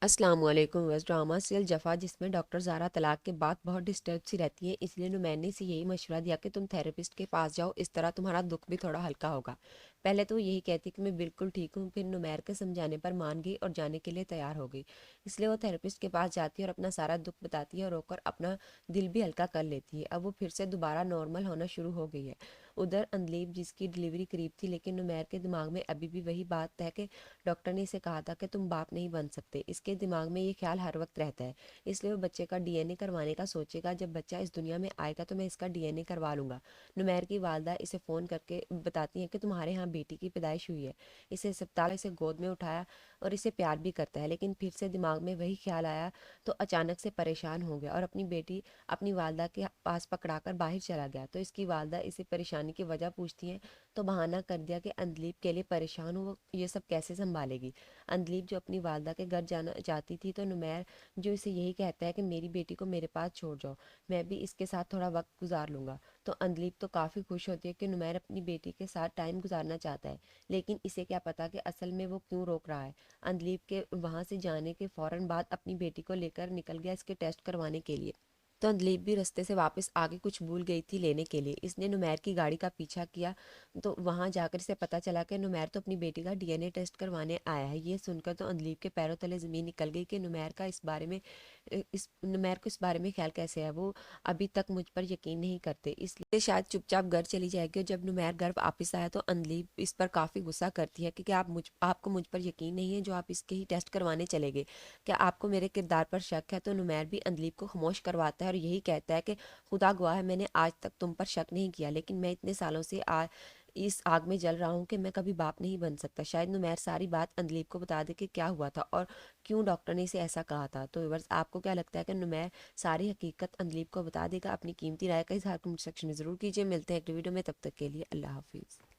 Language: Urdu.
السلام علیکم ویس ڈرامہ سیریل جفا جس میں ڈاکٹر زارا طلاق کے بعد بہت ڈسٹرب سی رہتی ہے، اس لیے نمیر نے اسے یہی مشورہ دیا کہ تم تھراپسٹ کے پاس جاؤ، اس طرح تمہارا دکھ بھی تھوڑا ہلکا ہوگا۔ پہلے تو وہ یہی کہتی کہ میں بالکل ٹھیک ہوں، پھر نمیر کے سمجھانے پر مان گئی اور جانے کے لیے تیار ہو گئی۔ اس لیے وہ تھراپسٹ کے پاس جاتی ہے اور اپنا سارا دکھ بتاتی ہے اور رو کر اپنا دل بھی ہلکا کر لیتی ہے۔ اب وہ پھر سے دوبارہ نارمل ہونا شروع ہو گئی ہے۔ ادھر اندلیب جس کی ڈلیوری قریب تھی، لیکن نمیر کے دماغ میں ابھی بھی وہی بات ہے کہ ڈاکٹر نے اسے کہا تھا کہ تم باپ نہیں بن سکتے۔ اس کے دماغ میں یہ خیال ہر وقت رہتا ہے، اس لیے وہ بچے کا ڈی این اے کروانے کا سوچے گا۔ جب بچہ اس دنیا میں آئے گا تو میں اس کا ڈی این اے کروا لوں گا۔ نمیر کی والدہ اسے فون کر کے بتاتی ہیں کہ تمہارے ہاں بیٹی کی پیدائش ہوئی ہے۔ اسے اسپتال اسے گود میں اٹھایا اور اسے پیار بھی کرتا ہے، لیکن پھر سے دماغ میں وہی خیال آیا تو اچانک سے پریشان ہو گیا اور اپنی بیٹی اپنی والدہ کے پاس پکڑا کر باہر چلا گیا۔ تو اس کی والدہ اسے پریشانی کی وجہ پوچھتی ہیں تو بہانہ کر دیا کہ اندلیب کے لیے پریشان ہو، وہ یہ سب کیسے سنبھالے گی۔ اندلیب جو اپنی والدہ کے گھر جانا چاہتی تھی، تو نمیر جو اسے یہی کہتا ہے کہ میری بیٹی کو میرے پاس چھوڑ جاؤ، میں بھی اس کے ساتھ تھوڑا وقت گزار لوں گا۔ تو اندلیب تو کافی خوش ہوتی ہے کہ نمیر اپنی بیٹی کے ساتھ ٹائم گزارنا چاہتا ہے، لیکن اسے کیا پتا کہ اصل میں وہ کیوں روک رہا ہے۔ اندلیب کے وہاں سے جانے کے فوراً بعد اپنی بیٹی کو لے کر نکل گیا اس کے ٹیسٹ کروانے کے لیے۔ تو اندلیب بھی رستے سے واپس آگے کچھ بھول گئی تھی لینے کے لیے۔ اس نے نمیر کی گاڑی کا پیچھا کیا تو وہاں جا کر اسے پتہ چلا کہ نمیر تو اپنی بیٹی کا ڈی این اے ٹیسٹ کروانے آیا ہے۔ یہ سن کر تو اندلیب کے پیروں تلے زمین نکل گئی کہ نمیر کو اس بارے میں خیال کیسے ہے، وہ ابھی تک مجھ پر یقین نہیں کرتے، اس لیے شاید چپ چاپ گھر چلی جائے گی۔ اور جب نمیر گھر واپس آیا تو اندلیب اس پر کافی غصہ کرتی ہے کہ کیا آپ کو مجھ پر یقین نہیں ہے جو آپ اس کے ہی ٹیسٹ کروانے چلے گئے؟ کیا آپ کو میرے کردار پر شک ہے؟ تو نمیر بھی اندلیب کو خاموش کرواتا ہے اور یہی کہتا ہے کہ خدا گواہ ہے میں نے آج تک تم پر شک نہیں کیا، لیکن میں اتنے سالوں سے اس آگ میں جل رہا ہوں کہ میں کبھی باپ نہیں بن سکتا۔ شاید نمیر ساری بات اندلیب کو بتا دے کہ کیا ہوا تھا اور کیوں ڈاکٹر نے اسے ایسا کہا تھا۔ تو ویورز آپ کو کیا لگتا ہے کہ نمیر ساری حقیقت اندلیب کو بتا دے گا؟ اپنی قیمتی رائے کا اظہار کمنٹ سیکشن میں ضرور کیجیے۔ ملتے ہیں ایک ویڈیو میں، تب تک کے لیے اللہ حافظ۔